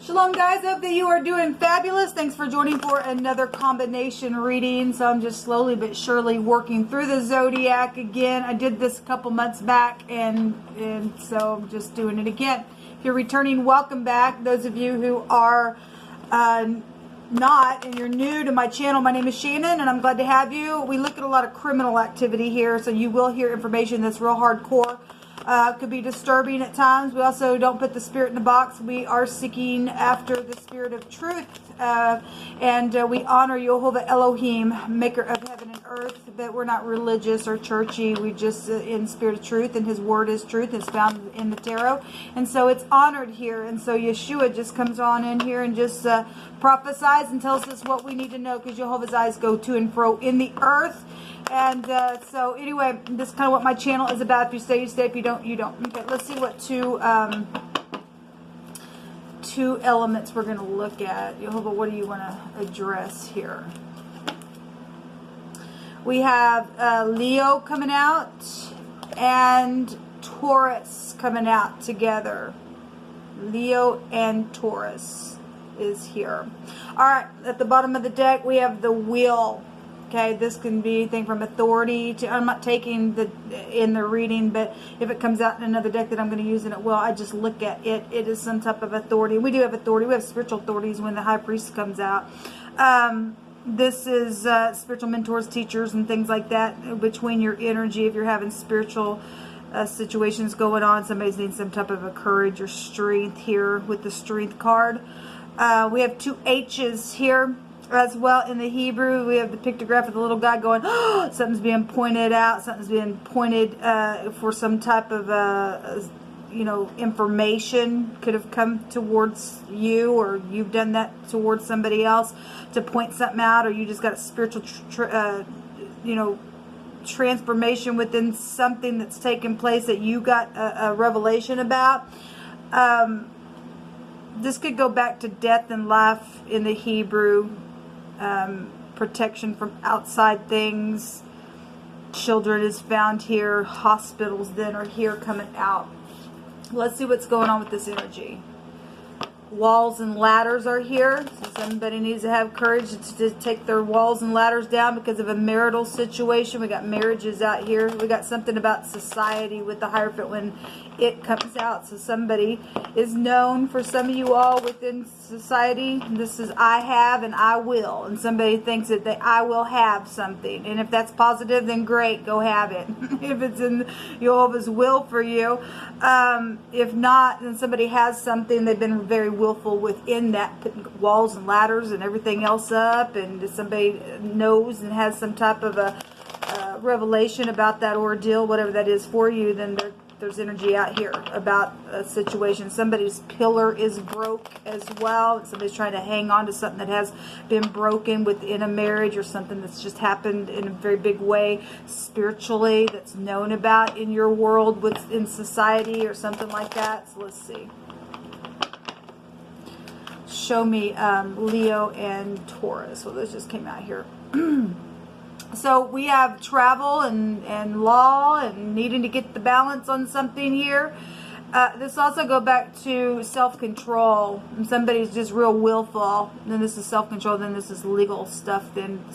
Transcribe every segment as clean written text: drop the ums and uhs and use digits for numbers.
Shalom guys, hope that you are doing fabulous. Thanks for joining for another combination reading. So I'm just slowly but surely working through the Zodiac again. I did this a couple months back and so I'm just doing it again. If you're returning, welcome back. Those of you who are not and you're new to my channel, my name is Shannon and I'm glad to have you. We look at a lot of criminal activity here, so you will hear information that's real hardcore. Could be disturbing at times. We also don't put the spirit in the box. We are seeking after the spirit of truth. And we honor Jehovah Elohim, maker of heaven and earth. But we're not religious or churchy. We just in spirit of truth. And his word is truth. It's found in the tarot. And so it's honored here. And so Yeshua just comes on in here and just prophesies and tells us what we need to know. Because Jehovah's eyes go to and fro in the earth. And so anyway, this is kind of what my channel is about. If you stay, you stay. If you don't, you don't. Okay, let's see what two elements we're going to look at. Jehovah, what do you want to address here? We have Leo coming out and Taurus coming out together. Leo and Taurus is here. All right, at the bottom of the deck, we have the Wheel. Okay, this can be anything from authority to, I'm not taking in the reading, but if it comes out in another deck that I'm going to use and it will, I just look at it. It is some type of authority. We do have authority. We have spiritual authorities when the High Priest comes out. This is spiritual mentors, teachers, and things like that. Between your energy, if you're having spiritual situations going on, somebody's needing some type of a courage or strength here with the Strength card. We have two H's here. As well, in the Hebrew, we have the pictograph of the little guy going, oh, something's being pointed out, something's being pointed for some type of, information could have come towards you, or you've done that towards somebody else to point something out, or you just got a spiritual, transformation within something that's taken place that you got a revelation about. This could go back to death and life in the Hebrew. Protection from outside things. Children is found here. Hospitals then are here coming out. Let's see what's going on with this energy. Walls and ladders are here. So somebody needs to have courage to take their walls and ladders down because of a marital situation. We got marriages out here. We got something about society with the Hierophant when it comes out. So somebody is known, for some of you all within society, this is I have and I will. And somebody thinks that I will have something. And if that's positive, then great, go have it. If it's in Jehovah's will for you. If not, then somebody has something, they've been very willful within that, putting walls and ladders and everything else up, and somebody knows and has some type of a revelation about that ordeal, whatever that is for you, then there's energy out here about a situation. Somebody's pillar is broke as well. Somebody's trying to hang on to something that has been broken within a marriage, or something that's just happened in a very big way spiritually that's known about in your world, in society, or something like that. So let's see. Show me Leo and Taurus. Well, this just came out here. So we have travel and law and needing to get the balance on something here. This also go back to self-control. And somebody's just real willful. Then this is self-control. Then this is legal stuff. Then,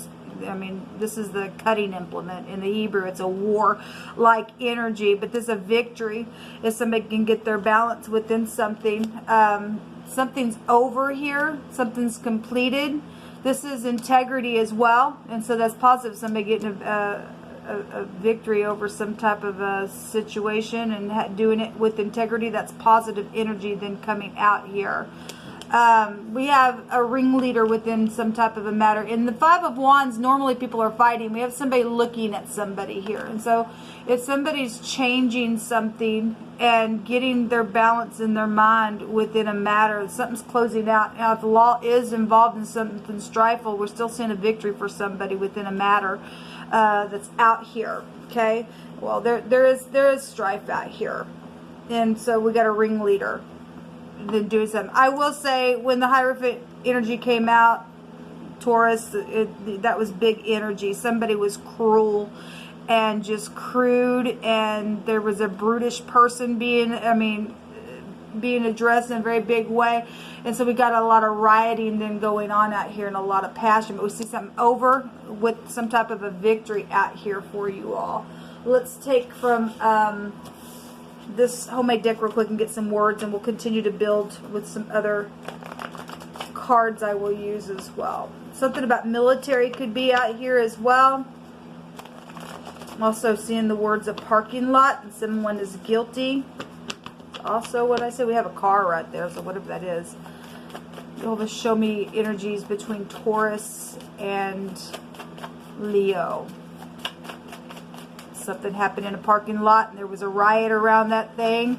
I mean, this is the cutting implement. In the Hebrew, it's a war-like energy. But this is a victory if somebody can get their balance within something. Something's over here. Something's completed. This is integrity as well, and so that's positive. Somebody getting a victory over some type of a situation and doing it with integrity. That's positive energy then coming out here. We have a ringleader within some type of a matter. In the Five of Wands, normally people are fighting. We have somebody looking at somebody here. And so if somebody's changing something and getting their balance in their mind within a matter, something's closing out. Now, if the law is involved in something strifeful, we're still seeing a victory for somebody within a matter that's out here. Okay? Well, there is strife out here. And so we got a ringleader. Than doing something. I will say, when the Hierophant energy came out, Taurus, that was big energy. Somebody was cruel and just crude, and there was a brutish person being, I mean, being addressed in a very big way. And so we got a lot of rioting then going on out here and a lot of passion. But we see something over with some type of a victory out here for you all. Let's take from this homemade deck real quick and get some words, and we'll continue to build with some other cards I will use as well. Something about military could be out here as well. I'm also seeing the words a parking lot, and someone is guilty. Also, what I said, we have a car right there, so whatever that is. You'll just show me energies between Taurus and Leo. Something happened in a parking lot, and there was a riot around that thing,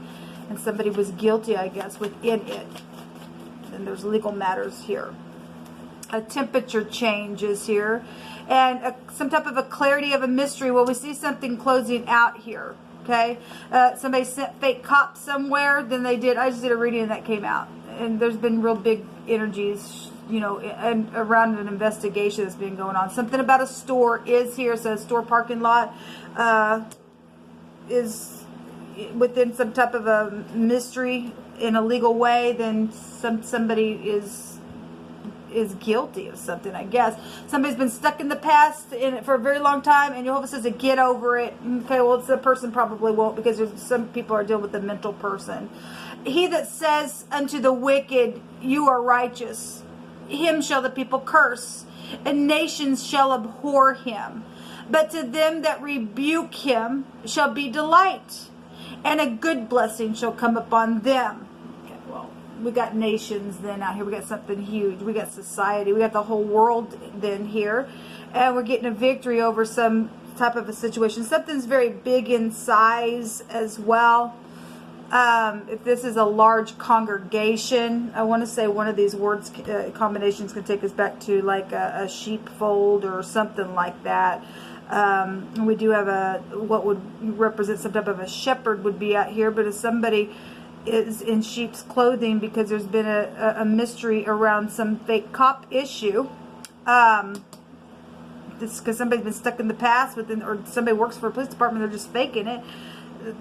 and somebody was guilty, I guess, within it. And there's legal matters here. A temperature change is here, and some type of a clarity of a mystery. Well, we see something closing out here. Okay, somebody sent fake cops somewhere. Then they did. I just did a reading and that came out, and there's been real big energies, you know, and around an investigation that's been going on. Something about a store is here. It says store parking lot is within some type of a mystery in a legal way. Then somebody is guilty of something, I guess. Somebody's been stuck in the past for a very long time, and Jehovah says to get over it. Okay, well, the person probably won't, because there's some people are dealing with a mental person. He that says unto the wicked, you are righteous, him shall the people curse, and nations shall abhor him. But to them that rebuke him shall be delight, and a good blessing shall come upon them. We got nations then out here. We got something huge. We got society. We got the whole world then here. And we're getting a victory over some type of a situation. Something's very big in size as well. If this is a large congregation, I want to say one of these words combinations can take us back to like a sheepfold or something like that. We do have what would represent some type of a shepherd would be out here. But if somebody is in sheep's clothing, because there's been a mystery around some fake cop issue. This because somebody's been stuck in the past or somebody works for a police department, they're just faking it.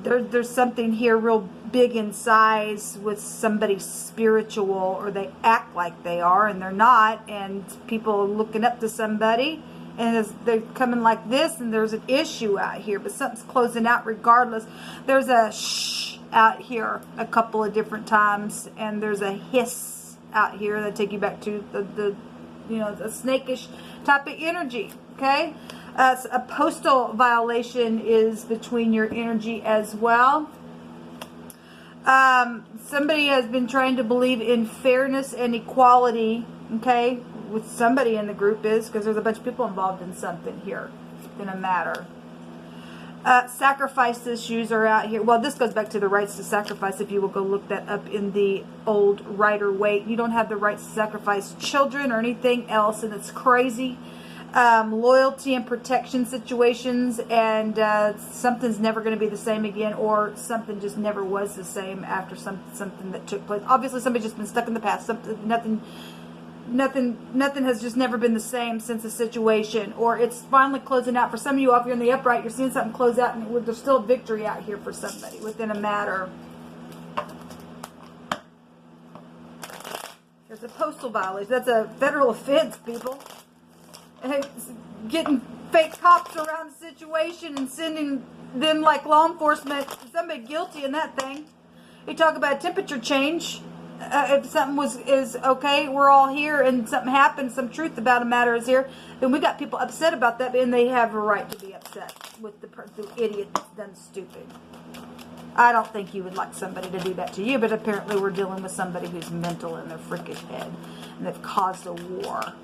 There's something here real big in size with somebody spiritual, or they act like they are and they're not, and people are looking up to somebody, and they're coming like this, and there's an issue out here, but something's closing out regardless. There's a shh out here a couple of different times, and there's a hiss out here that take you back to the you know, the snakish type of energy. Okay, a postal violation is between your energy as well. Somebody has been trying to believe in fairness and equality. Okay, with somebody in the group is, because there's a bunch of people involved in something here in a matter. Sacrifice issues are out here. Well, this goes back to the rights to sacrifice. If you will go look that up in the old Rider-Waite, you don't have the rights to sacrifice children or anything else, and it's crazy. Loyalty and protection situations, and something's never going to be the same again, or something just never was the same after something that took place. Obviously, somebody's just been stuck in the past. Nothing has just never been the same since the situation, or it's finally closing out. For some of you off here in the upright, you're seeing something close out, and there's still a victory out here for somebody within a matter. There's a postal violation. That's a federal offense, people. And getting fake cops around the situation and sending them like law enforcement, somebody guilty in that thing. You talk about temperature change. If something is okay, we're all here, and something happened, some truth about a matter is here, then we got people upset about that, and they have a right to be upset with the idiot that's done stupid. I don't think you would like somebody to do that to you, but apparently we're dealing with somebody who's mental in their freakish head, and they've caused a war.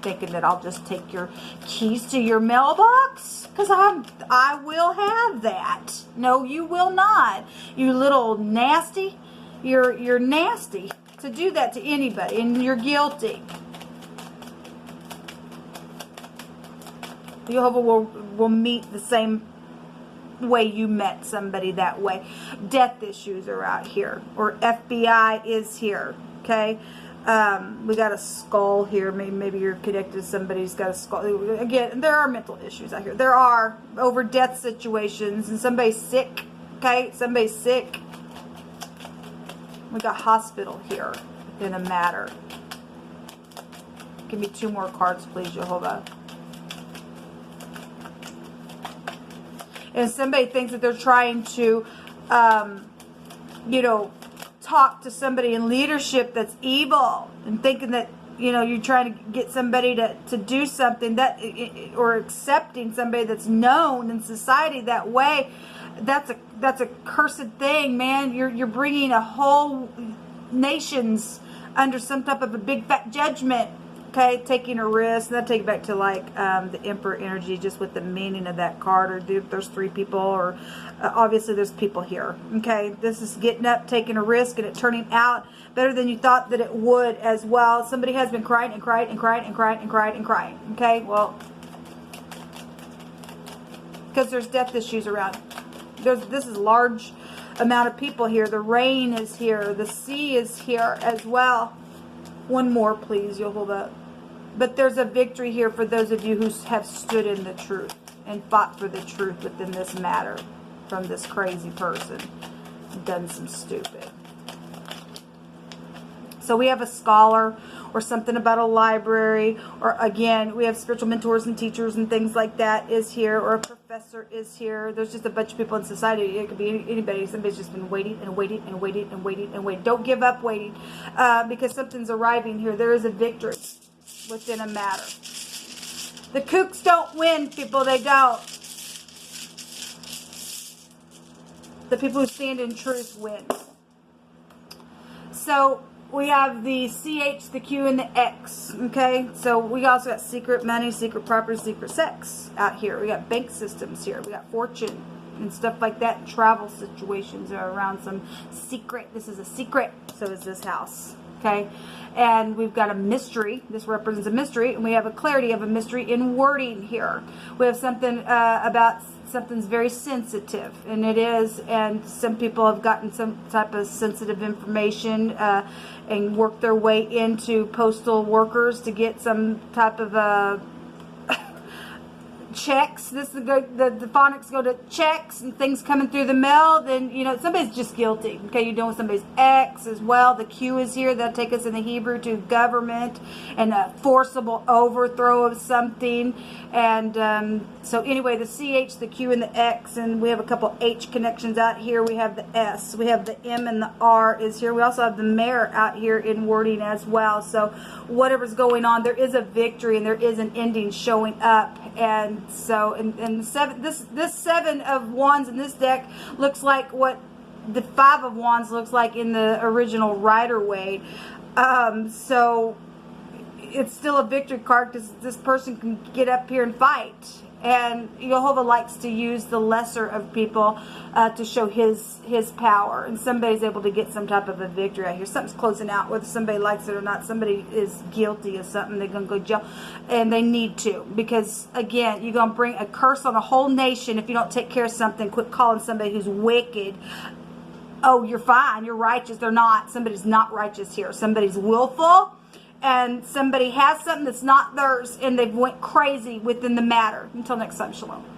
Thinking that I'll just take your keys to your mailbox, because I will have that. No, you will not. You little nasty. You're nasty to do that to anybody, and you're guilty. Jehovah will meet the same way you met somebody that way. Death issues are out here, or FBI is here. Okay, we got a skull here. Maybe you're connected to somebody who's got a skull. Again, there are mental issues out here. There are over death situations, and somebody's sick. Okay, somebody's sick. We got hospital here in a matter. Give me 2 more cards, please, Jehovah. And somebody thinks that they're trying to, you know, talk to somebody in leadership that's evil, and thinking that, you know, you're trying to get somebody to do something that, or accepting somebody that's known in society that way. That's a cursed thing, man. You're bringing a whole nations under some type of a big fat judgment. Okay, taking a risk. That take it back to like the Emperor energy, just with the meaning of that card. Or there's 3 people, or obviously there's people here. Okay, this is getting up, taking a risk, and it turning out better than you thought that it would as well. Somebody has been crying and crying and crying and crying and crying and crying. Okay, well, because there's death issues around. This is large amount of people here. The rain is here. The sea is here as well. 1 more, please. You'll hold up. But there's a victory here for those of you who have stood in the truth and fought for the truth within this matter from this crazy person who's done some stupid. So we have a scholar, or something about a library, or again, we have spiritual mentors and teachers and things like that is here, or a professor is here. There's just a bunch of people in society. It could be anybody. Somebody's just been waiting and waiting and waiting and waiting and waiting. Don't give up waiting, because something's arriving here. There is a victory within a matter. The kooks don't win, people. They don't. The people who stand in truth win. So we have the CH, the Q, and the X. Okay, so we also got secret money, secret property, secret sex out here. We got bank systems here. We got fortune and stuff like that. And travel situations are around some secret. This is a secret. So is this house. Okay, and we've got a mystery. This represents a mystery, and we have a clarity of a mystery in wording here. We have something about something's very sensitive, and it is, and some people have gotten some type of sensitive information and worked their way into postal workers to get some type of checks. This is the phonics go to checks and things coming through the mail. Then, you know, somebody's just guilty. Okay, you're doing somebody's X as well. The Q is here. That'll take us in the Hebrew to government and a forcible overthrow of something. And so anyway, the CH, the Q, and the X, and we have a couple H connections out here. We have the S, we have the M, and the R is here. We also have the mayor out here in wording as well. So whatever's going on, there is a victory and there is an ending showing up. And so, and this 7 of wands in this deck looks like what the 5 of wands looks like in the original Rider-Waite. So it's still a victory card, because this person can get up here and fight. And Jehovah likes to use the lesser of people to show his power. And somebody's able to get some type of a victory out here. Something's closing out, whether somebody likes it or not. Somebody is guilty of something. They're going to go to jail. And they need to. Because, again, you're going to bring a curse on a whole nation if you don't take care of something. Quit calling somebody who's wicked. Oh, you're fine. You're righteous. They're not. Somebody's not righteous here. Somebody's willful. And somebody has something that's not theirs, and they've went crazy within the matter. Until next time, shalom.